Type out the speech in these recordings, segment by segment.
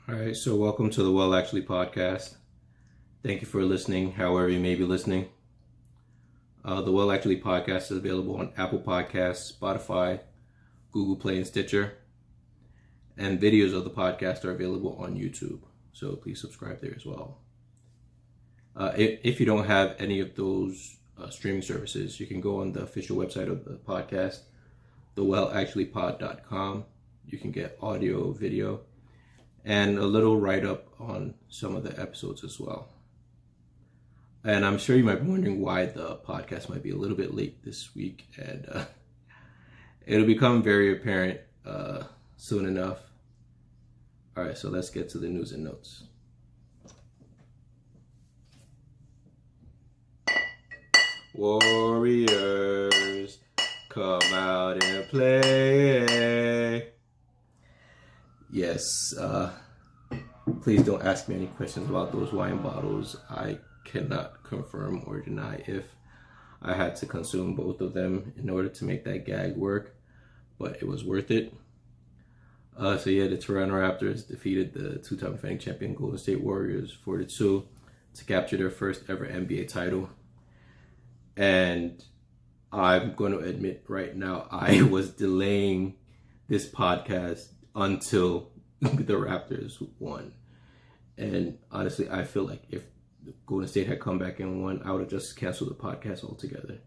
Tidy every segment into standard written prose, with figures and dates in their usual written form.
All right, so welcome to the Well Actually podcast. Thank you for listening, however you may be listening. The Well Actually podcast is available on Apple Podcasts, Spotify, Google Play, and Stitcher. And videos of the podcast are available on YouTube, so please subscribe there as well. If you don't have any of those streaming services, you can go on the official website of the podcast, thewellactuallypod.com. You can get audio, video, and a little write-up on some of the episodes as well. And I'm sure you might be wondering why the podcast might be a little bit late this week, and it'll become very apparent soon enough. All right, so let's get to the news and notes. Warriors, come out and play. Yes, please don't ask me any questions about those wine bottles. I cannot confirm or deny if I had to consume both of them in order to make that gag work, but it was worth it. The Toronto Raptors defeated the two-time defending champion Golden State Warriors 4-2 to capture their first ever NBA title. And I'm going to admit right now, I was delaying this podcast until the Raptors won. And honestly, I feel like if Golden State had come back and won, I would have just canceled the podcast altogether,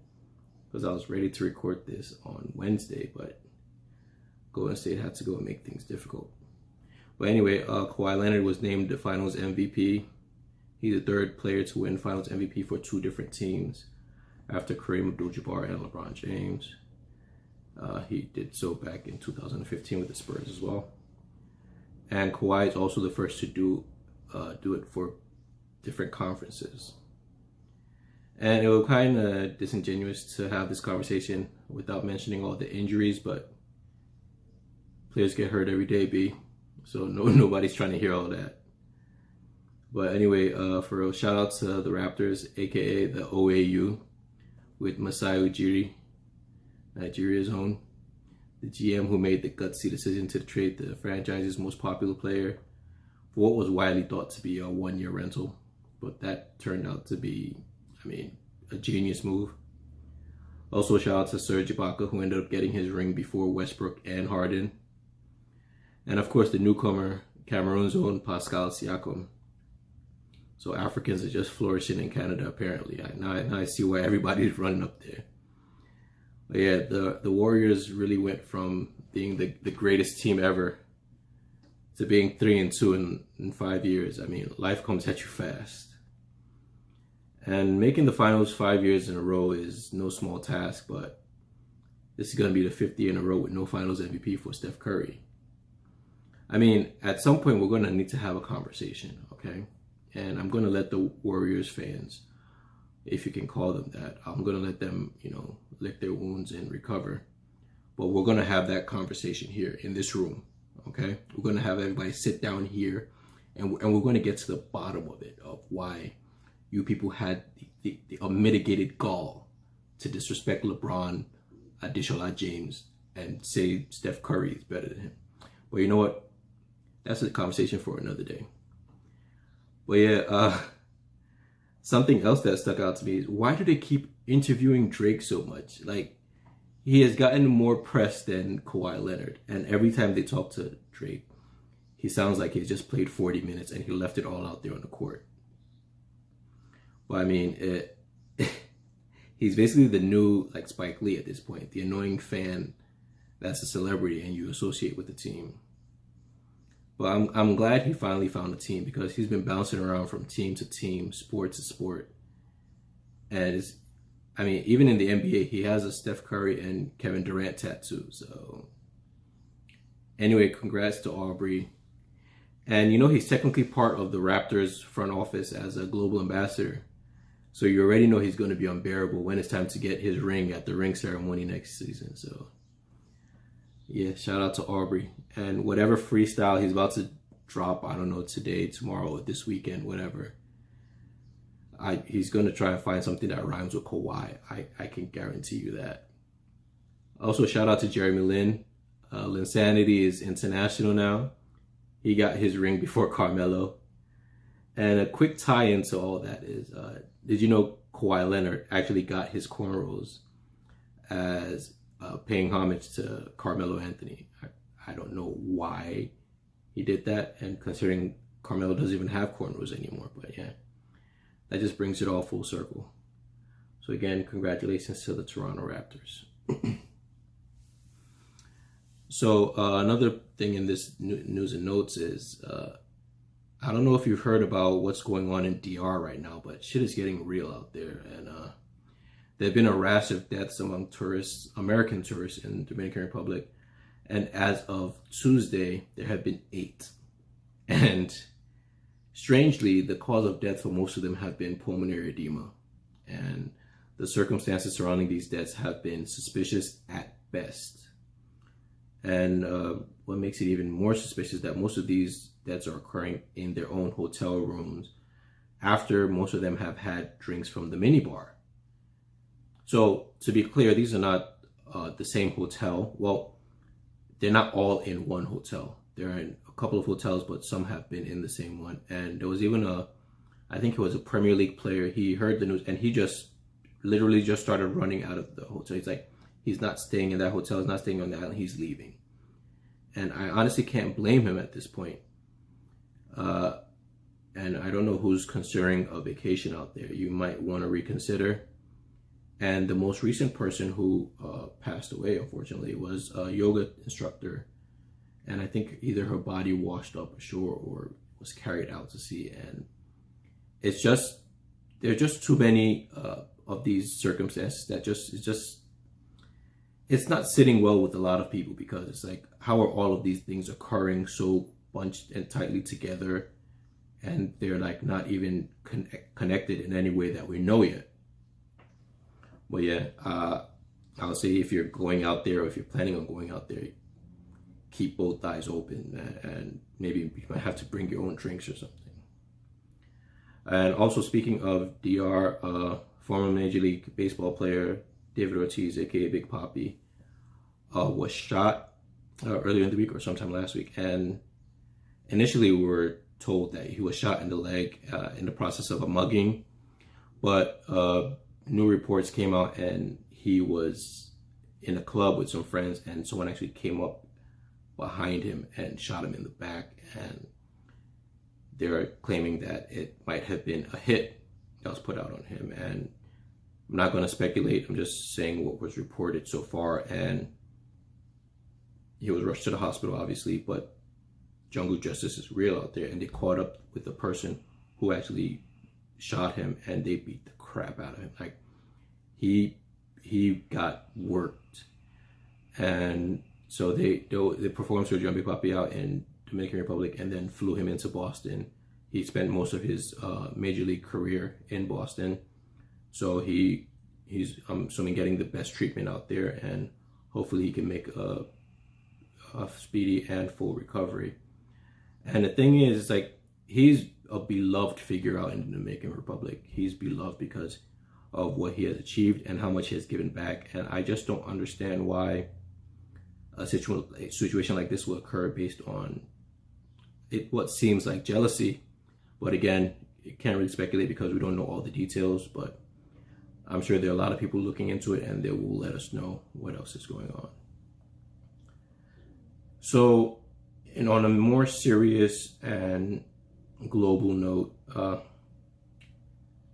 because I was ready to record this on Wednesday, but Golden State had to go and make things difficult. But anyway, Kawhi Leonard was named the Finals MVP. He's the third player to win Finals MVP for two different teams, after Kareem Abdul-Jabbar and LeBron James. He did so back in 2015 with the Spurs as well. And Kawhi is also the first to do it for different conferences. And it was kind of disingenuous to have this conversation without mentioning all the injuries, but players get hurt every day, B. So nobody's trying to hear all that. But anyway, for real, shout out to the Raptors, aka the OAU, with Masai Ujiri, Nigeria's own, the GM who made the gutsy decision to trade the franchise's most popular player for what was widely thought to be a one-year rental. But that turned out to be, a genius move. Also, shout out to Serge Ibaka, who ended up getting his ring before Westbrook and Harden. And of course, the newcomer, Cameroon's own Pascal Siakam. So Africans are just flourishing in Canada, apparently. Now I see why everybody's running up there. But yeah, the Warriors really went from being the greatest team ever to being 3-2 in 5 years. Life comes at you fast. And making the finals 5 years in a row is no small task, but this is going to be the 5th year in a row with no finals MVP for Steph Curry. At some point, we're going to need to have a conversation, okay? And I'm going to let the Warriors fans, if you can call them that, I'm going to let them, lick their wounds and recover. But we're going to have that conversation here in this room, okay? We're going to have everybody sit down here, and we're going to get to the bottom of it, of why you people had the unmitigated gall to disrespect LeBron, Adesola James, and say Steph Curry is better than him. But you know what? That's a conversation for another day. But yeah, something else that stuck out to me is, why do they keep interviewing Drake so much? Like, he has gotten more press than Kawhi Leonard. And every time they talk to Drake, he sounds like he's just played 40 minutes and he left it all out there on the court. But he's basically the new Spike Lee at this point, the annoying fan that's a celebrity and you associate with the team. But I'm glad he finally found a team, because he's been bouncing around from team to team, sport to sport. And even in the NBA, he has a Steph Curry and Kevin Durant tattoo. So anyway, congrats to Aubrey. And he's technically part of the Raptors front office as a global ambassador. So you already know he's going to be unbearable when it's time to get his ring at the ring ceremony next season. So yeah, shout out to Aubrey. And whatever freestyle he's about to drop, I don't know, today, tomorrow, this weekend, whatever, he's going to try and find something that rhymes with Kawhi. I can guarantee you that. Also, shout out to Jeremy Lin. Linsanity is international now. he got his ring before Carmelo. And a quick tie into all that is, did you know Kawhi Leonard actually got his cornrows as paying homage to Carmelo Anthony? I don't know why he did that, and considering Carmelo doesn't even have cornrows anymore, but yeah, that just brings it all full circle. So again, congratulations to the Toronto Raptors. So another thing in this news and notes is, I don't know if you've heard about what's going on in DR right now, but shit is getting real out there. And there have been a rash of deaths among tourists, American tourists in the Dominican Republic. And as of Tuesday, there have been 8. And strangely, the cause of death for most of them have been pulmonary edema. And the circumstances surrounding these deaths have been suspicious at best. And what makes it even more suspicious is that most of these deaths are occurring in their own hotel rooms after most of them have had drinks from the minibar. So to be clear, these are not the same hotel. Well, they're not all in one hotel. They're in a couple of hotels, but some have been in the same one. And there was even I think it was a Premier League player. He heard the news and he just literally just started running out of the hotel. He's like, he's not staying in that hotel. He's not staying on the island. He's leaving. And I honestly can't blame him at this point. And I don't know who's considering a vacation out there. You might want to reconsider. And the most recent person who passed away, unfortunately, was a yoga instructor. And I think either her body washed up ashore or was carried out to sea. And there are just too many of these circumstances that it's not sitting well with a lot of people, because it's like, how are all of these things occurring so bunched and tightly together, and they're like not even connected in any way that we know yet? But yeah, I'll say if you're going out there, or if you're planning on going out there, keep both eyes open, and maybe you might have to bring your own drinks or something. And also, speaking of DR, former Major League Baseball player David Ortiz, aka Big Papi, was shot earlier in the week or sometime last week. And initially we were told that he was shot in the leg in the process of a mugging, but new reports came out and he was in a club with some friends, and someone actually came up behind him and shot him in the back. And they're claiming that it might have been a hit that was put out on him. And I'm not going to speculate. I'm just saying what was reported so far. And he was rushed to the hospital, obviously, but jungle justice is real out there. And they caught up with the person who actually shot him, and they beat the crap out of him. Like, he got worked. And so they performed surgery on Big Papi out in Dominican Republic and then flew him into Boston. He spent most of his major league career in Boston. So he's, I'm assuming, getting the best treatment out there, and hopefully he can make a speedy and full recovery. And the thing is, like, he's a beloved figure out in the Dominican Republic. He's beloved because of what he has achieved and how much he has given back. And I just don't understand why a situation like this will occur based on what seems like jealousy. But again, you can't really speculate because we don't know all the details, but I'm sure there are a lot of people looking into it, and they will let us know what else is going on. So, and on a more serious and global note,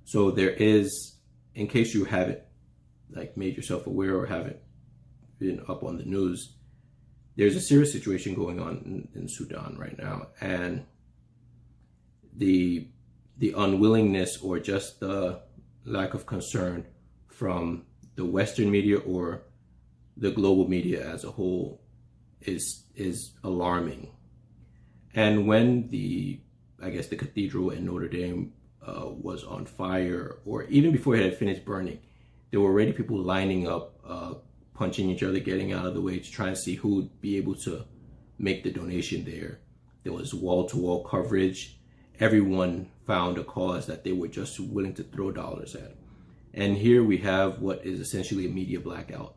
so there is, in case you haven't like made yourself aware or haven't been up on the news, there's a serious situation going on in Sudan right now, and the unwillingness or just the lack of concern from the Western media or the global media as a whole is alarming. And when the cathedral in Notre Dame was on fire, or even before it had finished burning, there were already people lining up, punching each other, getting out of the way to try and see who would be able to make the donation there. There was wall-to-wall coverage. Everyone found a cause that they were just willing to throw dollars at. And here we have what is essentially a media blackout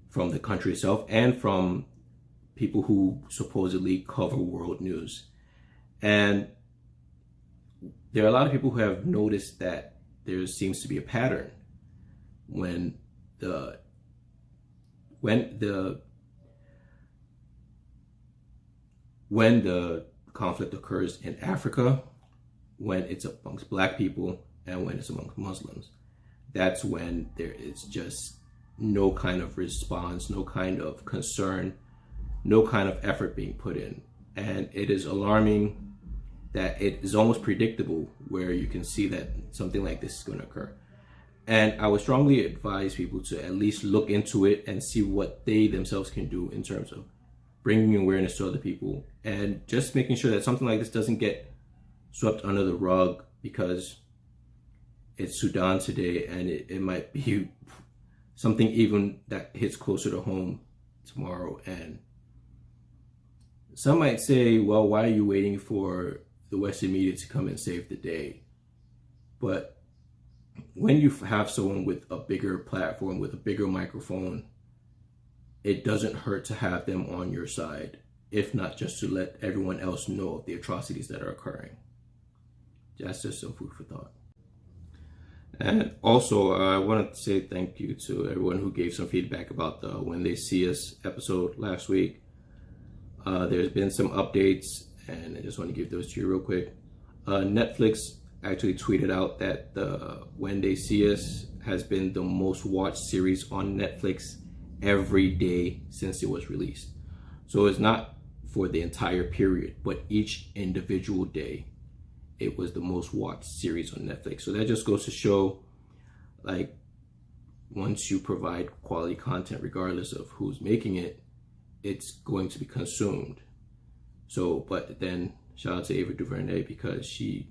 from the country itself and from people who supposedly cover world news. And there are a lot of people who have noticed that there seems to be a pattern when the conflict occurs in Africa, when it's amongst Black people, and when it's amongst Muslims. That's when there is just no kind of response, no kind of concern, no kind of effort being put in. And it is alarming that it is almost predictable, where you can see that something like this is going to occur. And I would strongly advise people to at least look into it and see what they themselves can do in terms of bringing awareness to other people, and just making sure that something like this doesn't get swept under the rug because it's Sudan today, and it might be something even that hits closer to home tomorrow. And some might say, well, why are you waiting for the Western media to come and save the day? But when you have someone with a bigger platform, with a bigger microphone, it doesn't hurt to have them on your side, if not just to let everyone else know of the atrocities that are occurring. That's just some food for thought. And also, I wanted to say thank you to everyone who gave some feedback about the When They See Us episode last week. There's been some updates, and I just want to give those to you real quick. Netflix actually tweeted out that the When They See Us has been the most watched series on Netflix every day since it was released. So it's not for the entire period, but each individual day it was the most watched series on Netflix. So that just goes to show, like, once you provide quality content, regardless of who's making it, it's going to be consumed. So, but then shout out to Ava DuVernay, because she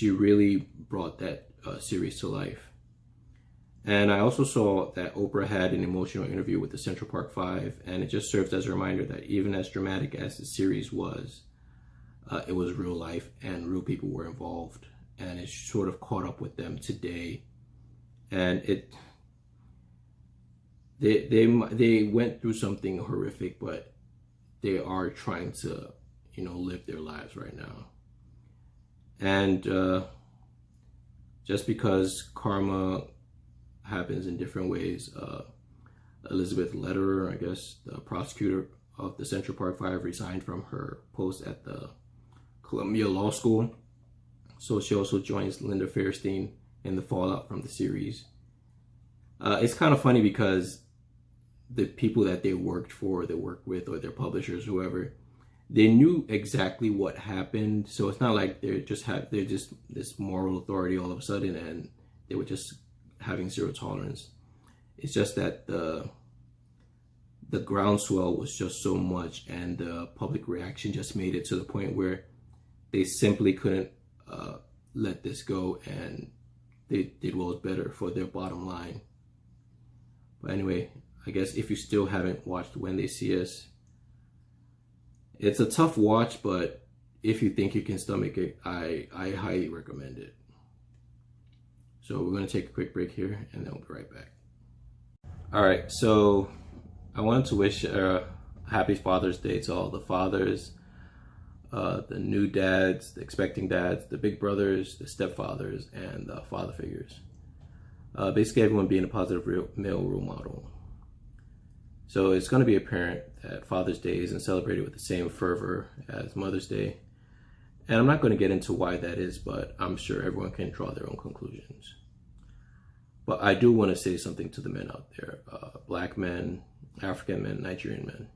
really brought that series to life. And I also saw that Oprah had an emotional interview with the Central Park Five, and it just serves as a reminder that even as dramatic as the series was, it was real life and real people were involved, and it sort of caught up with them today. And they went through something horrific, but they are trying to, live their lives right now. And just because karma happens in different ways, Elizabeth Lederer, I guess, the prosecutor of the Central Park Five, resigned from her post at the Columbia Law School. So she also joins Linda Fairstein in the fallout from the series. It's kind of funny because the people that they worked for, they worked with, or their publishers, whoever, they knew exactly what happened. So it's not like they're just this moral authority all of a sudden, and they were just having zero tolerance. It's just that the groundswell was just so much, and the public reaction just made it to the point where they simply couldn't let this go, and they did what was better for their bottom line. But anyway, I guess if you still haven't watched When They See Us, it's a tough watch, but if you think you can stomach it, I highly recommend it. So we're going to take a quick break here, and then we'll be right back. All right, so I wanted to wish a happy Father's Day to all the fathers, the new dads, the expecting dads, the big brothers, the stepfathers, and the father figures. Basically everyone being a positive male role model. So it's going to be apparent that Father's Day isn't celebrated with the same fervor as Mother's Day. And I'm not going to get into why that is, but I'm sure everyone can draw their own conclusions. But I do want to say something to the men out there, Black men, African men, Nigerian men.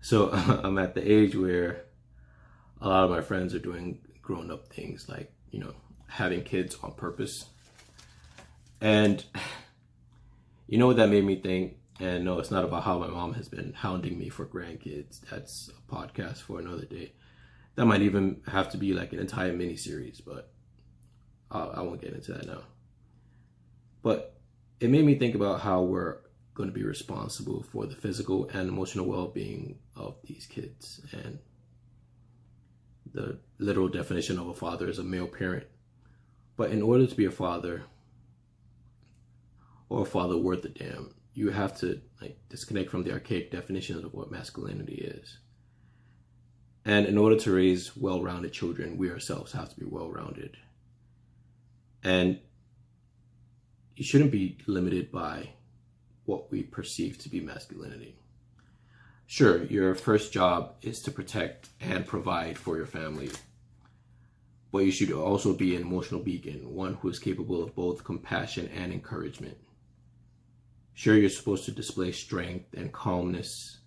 So I'm at the age where a lot of my friends are doing grown-up things, like, having kids on purpose. And you know what that made me think? And no, it's not about how my mom has been hounding me for grandkids. That's a podcast for another day. That might even have to be like an entire mini-series, but I won't get into that now. But it made me think about how we're going to be responsible for the physical and emotional well-being of these kids. And the literal definition of a father is a male parent. But in order to be a father, or a father worth a damn, you have to like disconnect from the archaic definitions of what masculinity is. And in order to raise well-rounded children, we ourselves have to be well-rounded. And you shouldn't be limited by what we perceive to be masculinity. Sure, your first job is to protect and provide for your family, but you should also be an emotional beacon, one who is capable of both compassion and encouragement. Sure, you're supposed to display strength and calmness,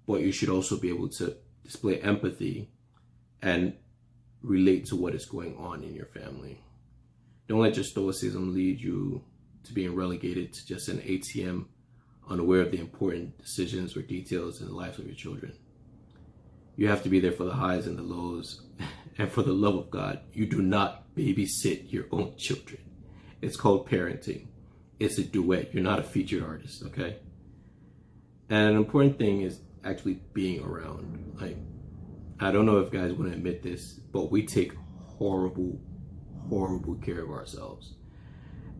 but you should also be able to display empathy and relate to what is going on in your family. Don't let your stoicism lead you to being relegated to just an ATM, unaware of the important decisions or details in the lives of your children. You have to be there for the highs and the lows. And for the love of God, you do not babysit your own children. It's called parenting. It's a duet. You're not a featured artist, okay? And an important thing is actually being around. Like, I don't know if guys want to admit this, but we take horrible care of ourselves.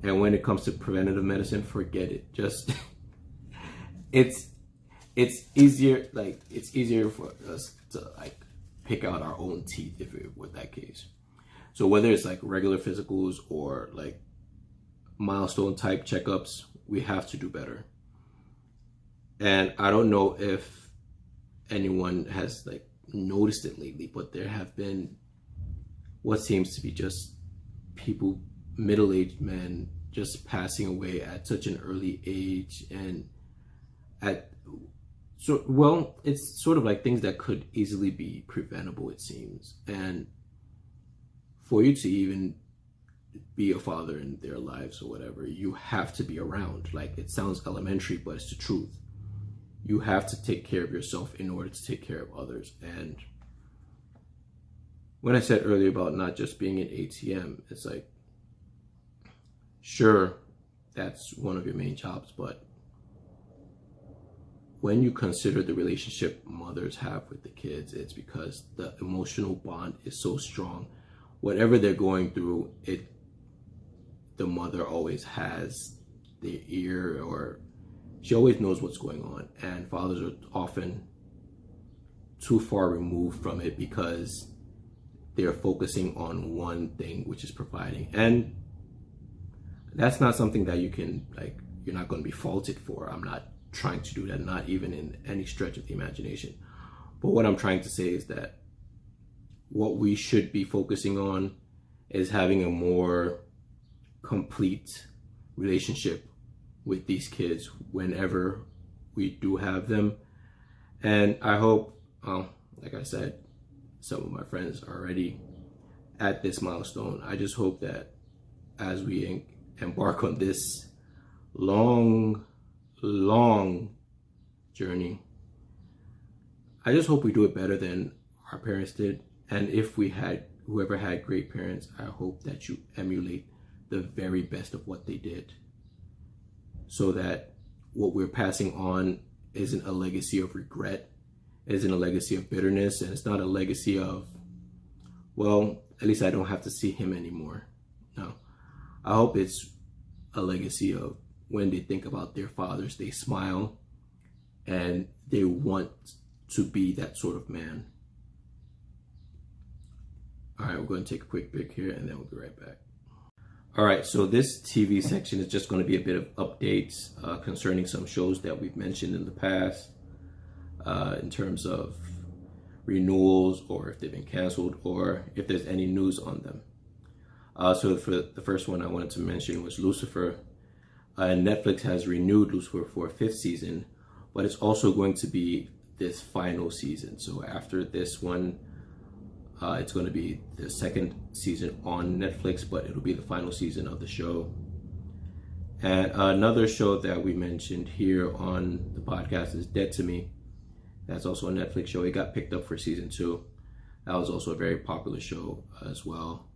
And when it comes to preventative medicine, forget it. Just it's easier for us to like pick out our own teeth if it were that case. So whether it's like regular physicals or like milestone type checkups, we have to do better. And I don't know if anyone has like noticed it lately, but there have been what seems to be just people, middle-aged men, just passing away at such an early age. And it's sort of like things that could easily be preventable, it seems. And for you to even be a father in their lives or whatever, you have to be around. Like, it sounds elementary, but it's the truth. You have to take care of yourself in order to take care of others. And when I said earlier about not just being an ATM, it's like, sure, that's one of your main jobs, but when you consider the relationship mothers have with the kids, it's because the emotional bond is so strong. Whatever they're going through, the mother always has the ear, or she always knows what's going on. And fathers are often too far removed from it because they're focusing on one thing, which is providing. And that's not something that you can, like, you're not going to be faulted for. I'm not trying to do that, not even in any stretch of the imagination. But what I'm trying to say is that what we should be focusing on is having a more complete relationship with these kids whenever we do have them. And I hope, like I said, some of my friends are already at this milestone. I just hope that as we embark on this long journey, I just hope we do it better than our parents did. And if whoever had great parents, I hope that you emulate the very best of what they did, so that what we're passing on isn't a legacy of regret, isn't a legacy of bitterness, and it's not a legacy of, well, at least I don't have to see him anymore. No, I hope it's a legacy of when they think about their fathers, they smile and they want to be that sort of man. All right, we're going to take a quick break here and then we'll be right back. All right, so this TV section is just going to be a bit of updates concerning some shows that we've mentioned in the past in terms of renewals, or if they've been canceled, or if there's any news on them. So for the first one I wanted to mention was Lucifer. Netflix has renewed Lucifer for a 5th season, but it's also going to be this final season. So after this one, it's going to be the 2nd season on Netflix, but it'll be the final season of the show. And another show that we mentioned here on the podcast is Dead to Me. That's also a Netflix show. It got picked up for season 2. That was also a very popular show as well.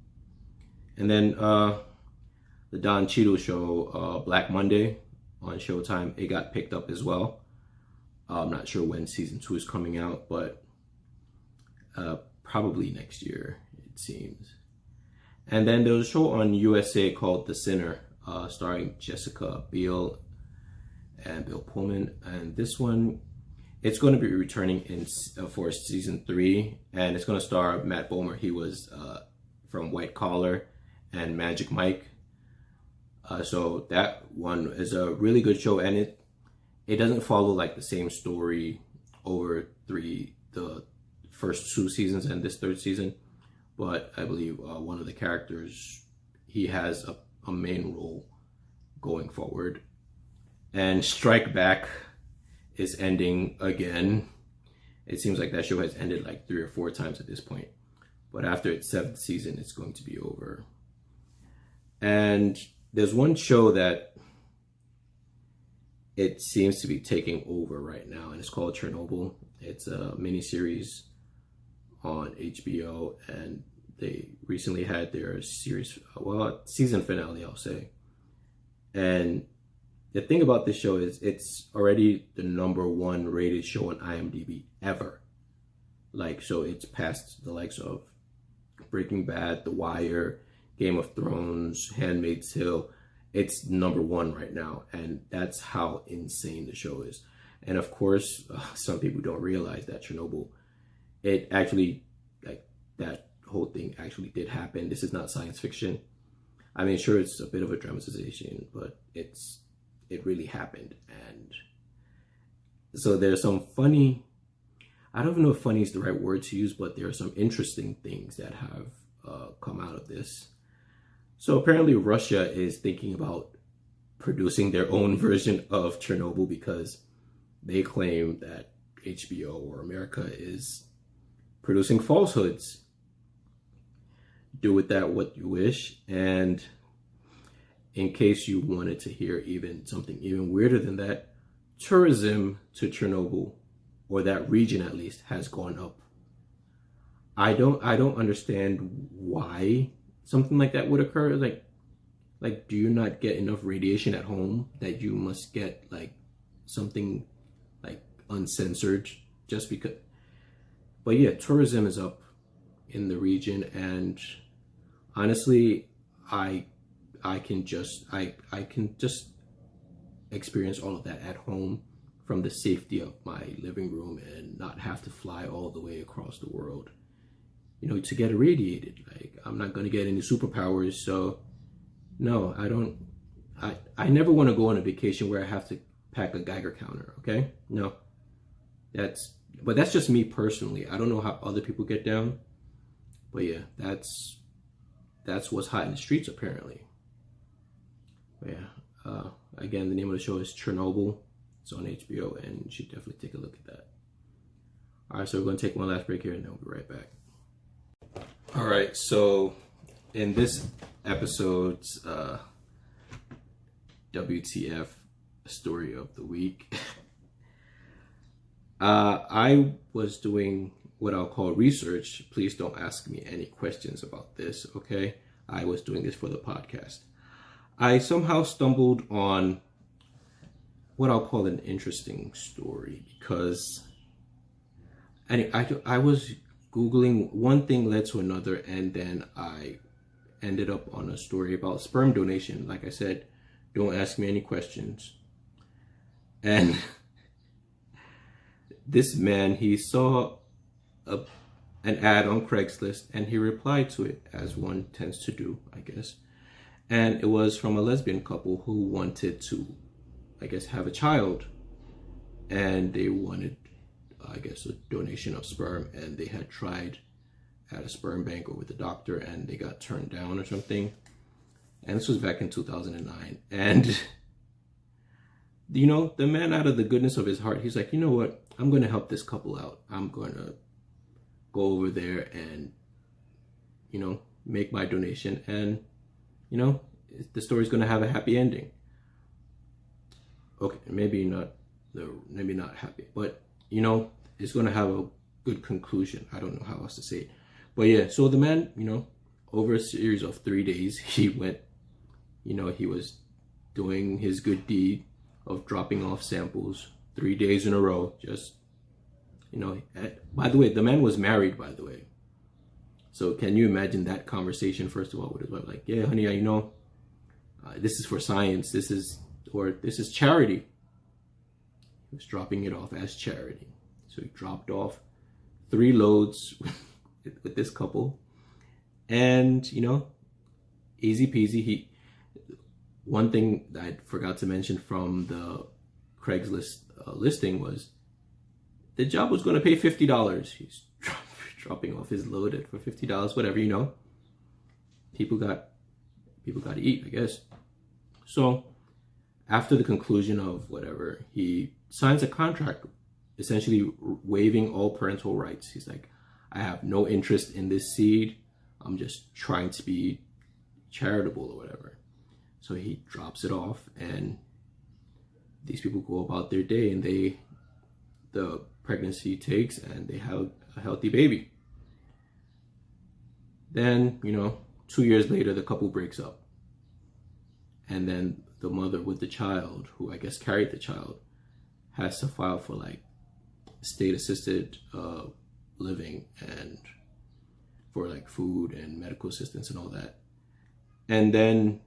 And then the Don Cheadle show, Black Monday on Showtime, it got picked up as well. I'm not sure when season 2 is coming out, but probably next year, it seems. And then there was a show on USA called The Sinner, starring Jessica Biel. and Bill Pullman. And this one, it's going to be returning for season 3, and it's going to star Matt Bomer. He was from White Collar and Magic Mike. So that one is a really good show, and it doesn't follow like the same story over the first 2 seasons and this 3rd season, but I believe one of the characters, he has a main role going forward. And Strike Back is ending again. It seems like that show has ended like 3 or 4 times at this point, but after its 7th season, it's going to be over. And there's one show that it seems to be taking over right now, and it's called Chernobyl. It's a miniseries on HBO, and they recently had their series, season finale, I'll say. And the thing about this show is it's already the #1 rated show on IMDb ever. Like, so it's past the likes of Breaking Bad, The Wire, Game of Thrones, Handmaid's Tale. It's #1 right now, and that's how insane the show is. And of course, some people don't realize that Chernobyl, it actually, like, that whole thing actually did happen. This is not science fiction. I mean, sure, it's a bit of a dramatization, but it really happened. And so there's some funny, I don't even know if funny is the right word to use, but there are some interesting things that have come out of this. So apparently Russia is thinking about producing their own version of Chernobyl because they claim that HBO or America is producing falsehoods. Do with that what you wish. And in case you wanted to hear something even weirder than that, tourism to Chernobyl, or that region at least, has gone up. I don't understand why something like that would occur. Like, do you not get enough radiation at home that you must get like something like uncensored just because? But yeah, tourism is up in the region, and honestly, I can just experience all of that at home from the safety of my living room and not have to fly all the way across the world, you know, to get irradiated. Like, I'm not going to get any superpowers, so no, I never want to go on a vacation where I have to pack a Geiger counter, okay? No. But that's just me personally. I don't know how other people get down, but yeah, that's what's hot in the streets apparently. But yeah, again, the name of the show is Chernobyl. It's on HBO, and you should definitely take a look at that. All right, so we're going to take one last break here, and then we'll be right back. All right, so in this episode's WTF story of the week, I was doing what I'll call research. Please don't ask me any questions about this, okay? I was doing this for the podcast. I somehow stumbled on what I'll call an interesting story, because I was Googling, one thing led to another, and then I ended up on a story about sperm donation. Like I said, don't ask me any questions. And this man, he saw an ad on Craigslist, and he replied to it, as one tends to do, I guess. And it was from a lesbian couple who wanted to, I guess, have a child, and they wanted, I guess, a donation of sperm, and they had tried at a sperm bank or with a doctor, and they got turned down or something. And this was back in 2009. And, you know, the man, out of the goodness of his heart, he's like, you know what? I'm going to help this couple out. I'm going to go over there and, you know, make my donation. And, you know, the story's going to have a happy ending. Okay, maybe not happy, but, you know, it's going to have a good conclusion. I don't know how else to say it. But yeah, so the man, you know, over a series of 3 days, he went, you know, he was doing his good deed of dropping off samples 3 days in a row. Just, you know, by the way, the man was married, by the way. So can you imagine that conversation, first of all, with his wife? Like, yeah, honey, you know, this is for science. This is charity. he was dropping it off as charity. So he dropped off 3 loads with this couple, and you know, easy peasy. One thing that I forgot to mention from the Craigslist listing was the job was going to pay $50. He's dropping off his load for $50, whatever, you know. People got to eat, I guess. So after the conclusion of whatever, he signs a contract essentially waiving all parental rights. He's like, I have no interest in this seed. I'm just trying to be charitable or whatever. So he drops it off, and these people go about their day, and the pregnancy takes, and they have a healthy baby. Then, you know, 2 years later, the couple breaks up. And then the mother with the child, who I guess carried the child, has to file for like state assisted living and for like food and medical assistance and all that. And then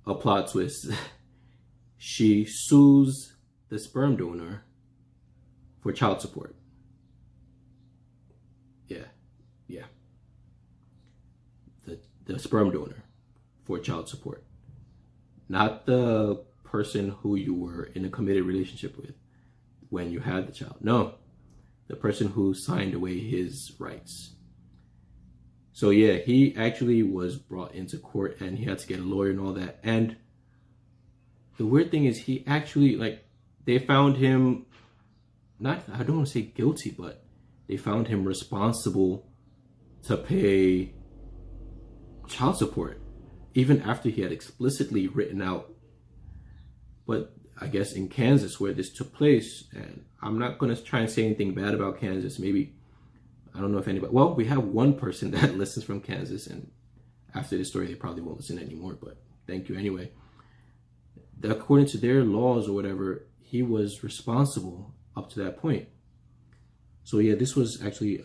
a plot twist, she sues the sperm donor for child support. Yeah. The sperm donor for child support. Not the person who you were in a committed relationship with when you had the child. No, the person who signed away his rights. So yeah, he actually was brought into court, and he had to get a lawyer and all that. And the weird thing is, he actually, like, they found him, not, I don't want to say guilty, but they found him responsible to pay child support, even after he had explicitly written out. But I guess in Kansas, where this took place, and I'm not going to try and say anything bad about Kansas. Maybe, I don't know if anybody, well, we have one person that listens from Kansas, and after this story, they probably won't listen anymore, but thank you anyway. According to their laws or whatever, he was responsible up to that point. So yeah, this was actually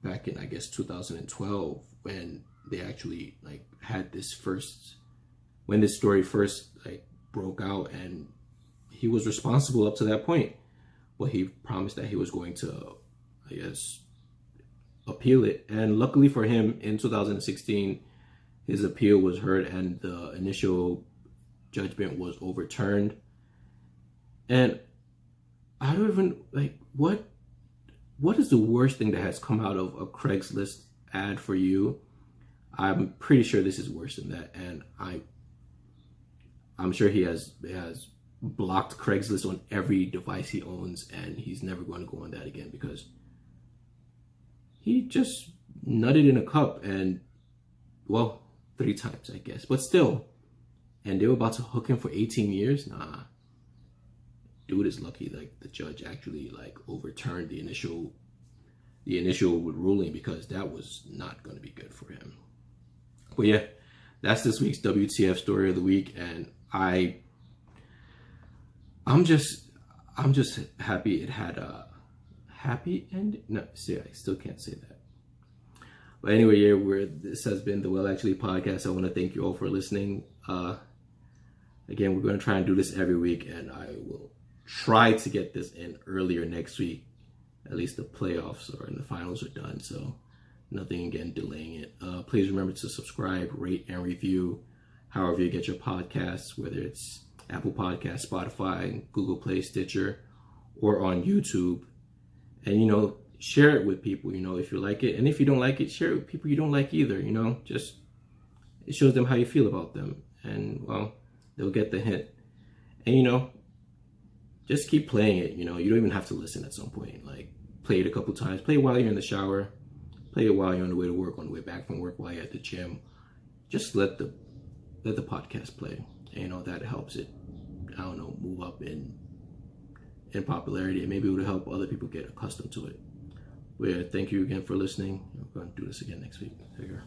back in, I guess, 2012, when they actually like had this first, when this story first like broke out, and he was responsible up to that point. But he promised that he was going to, I guess, appeal it. And luckily for him, in 2016, his appeal was heard, and the initial judgment was overturned. And I don't even, like, what is the worst thing that has come out of a Craigslist ad for you? I'm pretty sure this is worse than that, and I'm sure he has blocked Craigslist on every device he owns, and he's never going to go on that again, because he just nutted in a cup, and, well, 3 times, I guess, but still. And they were about to hook him for 18 years? Nah. Dude is lucky, like, the judge actually, like, overturned the initial ruling, because that was not going to be good for him. But yeah, that's this week's WTF story of the week, and I'm just happy it had a happy ending. No, see, I still can't say that. But anyway, yeah, this has been the Well Actually podcast. I want to thank you all for listening. Again, we're going to try and do this every week, and I will try to get this in earlier next week. At least the playoffs and the finals are done, so nothing again delaying it. Please remember to subscribe, rate, and review however you get your podcasts, whether it's Apple Podcasts, Spotify, Google Play, Stitcher, or on YouTube. And, you know, share it with people, you know, if you like it. And if you don't like it, share it with people you don't like either, you know. Just, it shows them how you feel about them. And, well, they'll get the hint. And, you know, just keep playing it, you know. You don't even have to listen at some point. Like, play it a couple times. Play it while you're in the shower. Play it while you're on the way to work, on the way back from work, while you're at the gym. Just let the podcast play. And, you know, that helps it, I don't know, move up in popularity, and maybe it would help other people get accustomed to it. But yeah, thank you again for listening. I'm going to do this again next week. Take care.